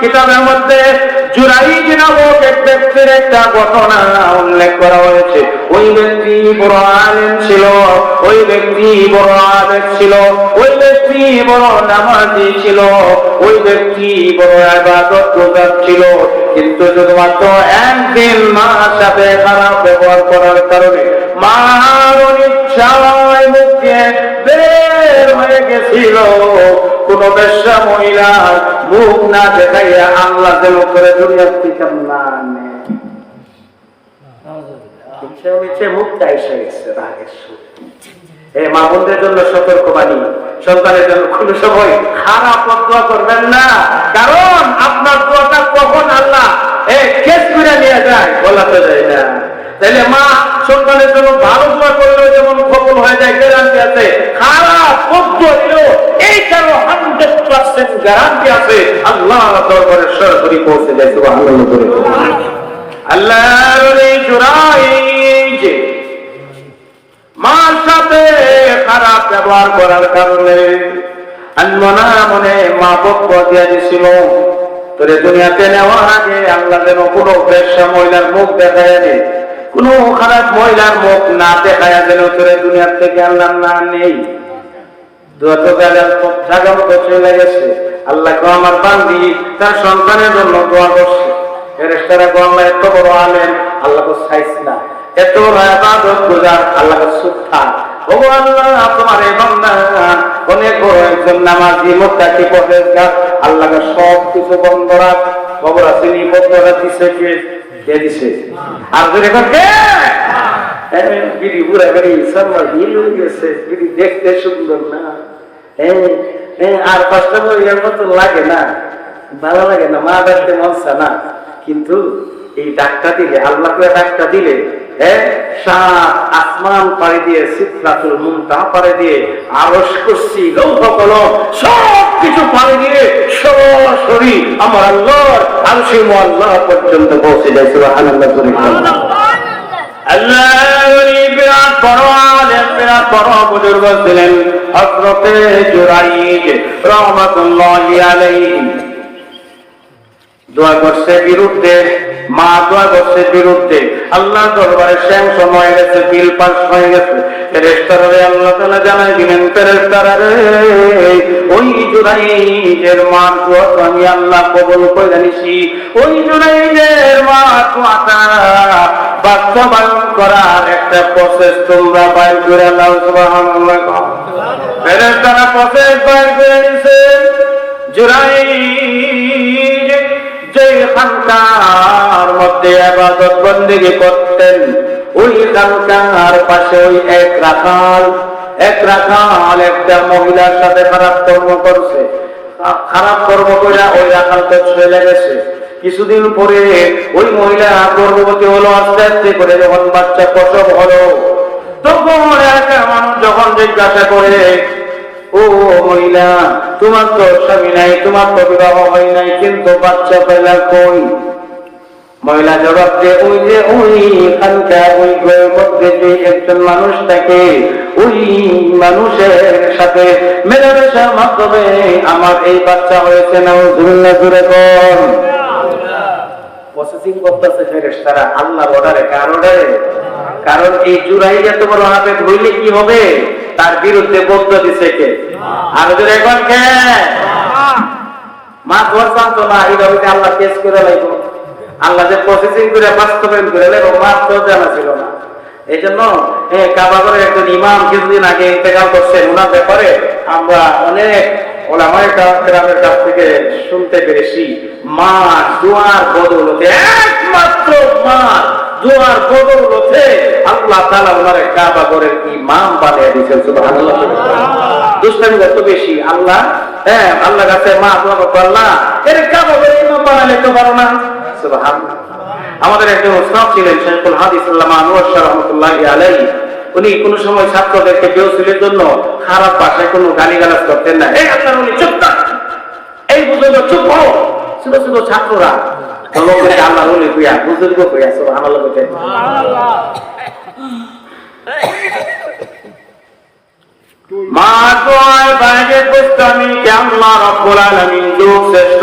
কিতাবের মধ্যে জুরাইজ নামক এক ব্যক্তির একটা ঘটনা উল্লেখ করা হয়েছে। ওই ব্যক্তি বড় আলেম ছিল, ওই ব্যক্তি বড় আবেদ ছিল, ওই ব্যক্তি বড় নামাজি ছিল, ওই ব্যক্তি বড় ইবাদতগুজার ছিল। কিন্তু শুধুমাত্র একদিন মার সাথে খারাপ ব্যবহার করার কারণে মার অনিচ্ছায় মুখ দিয়ে বের হয়ে গেছিল। কোন বেশ্যা মহিলার মুখ না দেখাইয়া আল্লাহ যেন করে দুনিয়ার থেকে না নেয়। মুখটা এসে গেছে রাগের সুর। এই মা বোনদের জন্য সতর্কবাণী, সন্তানের জন্য কোনো সময় খারাপ দোয়া করবেন না, কারণ আপনার দোয়াটা কখন আল্লাহ কেস করে নিয়ে যায় বলা তো যায় না। তাইলে মা সন্তানের জন্য ভালো দোয়া করলেও যেমন কবুল হয়ে যায়, গ্যারান্টি আছে। খারাপ দোয়া এই কারণে 100% গ্যারান্টি আছে আল্লাহ দরবারে সরাসরি পৌঁছে যায়। সুবহানাল্লাহ। আল্লাহর এই জুরাইজ মার সাথে খারাপ ব্যবহার করার কারণে আনমনা মনে মা পক্ষ দিয়ে দিছিল, তোরে দুনিয়াতে নেওয়ার আগে আল্লাহ যেন কোনো বেশ্যা মহিলার মুখ দেখায় নেই, কোন খারাপ মহিলার মুখ না দেখায় যেন তোরে দুনিয়ার থেকে আল্লাহ না নেই। জায়গা মতো চলে গেছে। আল্লাহ আমার বান্দি তার সন্তানের জন্য দোয়া করছে। ফেরেশতারা আল্লাহ এত বড় আলেম, আল্লাহ তো চাইছ না, এত ইবাদত গুজার, আল্লাহ চুপ থাক। ও আল্লাহ তোমার এই বান্দা অনেক বড় একজন নামাজি মুত্তাকি পরহেজগার, আল্লাহ সব কিছু বন্ধ রাখ। খবর আছে নি বন্ধরা দিছে কে দিছে? আর যদি কে বিড়ি বুড়া গাড়ি সবার হিল হয়ে গেছে, বিড়ি দেখতে সুন্দর না, আর কষ্ট এর মতো লাগে না, ভালো লাগে না, মা দেখতে মনসা না। কিন্তু এই ডাকটা দিলে, আল্লাহ ডাকটা দিলে, সাত আসমান পাড়ি দিয়ে, সিদরাতুল মুনতাহা পাড়ি দিয়ে, আরশ কুরসি লৌহ কলম সব কিছু পাড়ি দিয়ে সরাসরি আমার আল্লাহর আরশে মুআল্লাহ পর্যন্ত পৌঁছে যায়। সুবহানাল্লাহ। আল্লাহর বিরাট বড় আলেম, বিরাট বড় বুজুর্গ ছিলেন হযরতে জুরাইজ রাহমাতুল্লাহি আলাইহি। দোয়া করছে বিরুদ্ধে, মা দোয়া করছে বিরুদ্ধে, আল্লাহ দরবারে স্যাংশন হয়ে গেছে, বিল পাস হয়ে গেছে। ফেরেশতারা আল্লাহ তাআলা জানাই দিলেন, ফেরেশতারা ওই জুরাইজের মার দোয়া আমি আল্লাহ কবুল করে নিছি। ওই জুরাইজের মার দোয়াটা বাস্তবায়ন করার একটা প্রসেস তোমরা বাইর করে নাও। সুবহানাল্লাহ। ফেরেশতারা প্রসেস বাইর করে নিছে। জুরাইজ যে খানকার মধ্যে ইবাদত বন্দেগী করতেন, ওই খানকার পাশে ওই এক রাখাল একটা মহিলার সাথে খারাপ কর্ম করছে। খারাপ কর্ম করে ওই রাখাল তো চলে গেছে। কিছুদিন পরে ওই মহিলা গর্ভবতী হলো, আস্তে আস্তে করে যখন বাচ্চা প্রসব হলো, তখন একটা মানুষ যখন জিজ্ঞাসা করে, ও মহিলা, তোমার তো স্বামী নাই, তোমার তো বিবাহ হয় নাই, কিন্তু বাচ্চা পেলা কই? মহিলা জবাব দিয়ে, ওই যে ওইখানকার ওই ঘরের মধ্যে যে একজন মানুষ থাকে, ওই মানুষের সাথে মেলামেশার মাধ্যমে আমার এই বাচ্চা হয়েছে। না জুড়ে জুড়ে কর প্রসেসিং করতেছে ফেরেশতারা আল্লাহর অর্ডারে। কার অর্ডারে? কারণ এই জুরাইজ এত বড় আবেদ হইলে কি হবে? তার বিরুদ্ধে বদ্ধ দিছে কে? আর যদি এখন কে মা ঘর জানতো না, এইভাবে আল্লাহ কেস করে লাগবো, আল্লাহ যে প্রসেসিং করে বাস্তবায়ন করে লাগবো, মা তো জানা ছিল না। এই জন্য কাবাগরের একজন ইমাম কিছুদিন আগে ইন্তেকাল করছেন, ওনার ব্যাপারে আমরা অনেক ওলামায়ে কেরামের কাছ থেকে শুনতে পেরেছি, মা দোয়ার বদৌলতে, একমাত্র মা দোয়ার বদৌলতে আল্লাহ তাআলা ওনারে কাবাগরের ইমাম বানিয়ে দিয়েছেন। সুবহানাল্লাহ। দুষ্টামি কত বেশি! আল্লাহ আল্লাহ কাছে মা দোয়া করতো, আল্লাহ এর কাবাগরের ইমাম বানালে তো পারো না। সুবহানাল্লাহ। আমাদের একজন উস্তাদ ছিলেন শেখুল হাদিস আল্লামা আনোয়ার শাহ রাহমাতুল্লাহি আলাইহি। উনি কোন সময় ছাত্রদেরকে বেউসিলের জন্য খারাপ ভাষায় কোনো গালিগালাজ করতেন না। এই আল্লাহর ওলি চুপ থাক, এই বুজুর্গ চুপ হও। ছোট ছোট ছাত্ররা আল্লাহর ওলি কইয়া, বুজুর্গ কইয়া, সুবহানাল্লাহ। সুবহানাল্লাহ। মা দোয়ায় বাইরে গোস্তামি কে আল্লাহ রাব্বুল আলামিন যুগ শ্রেষ্ঠ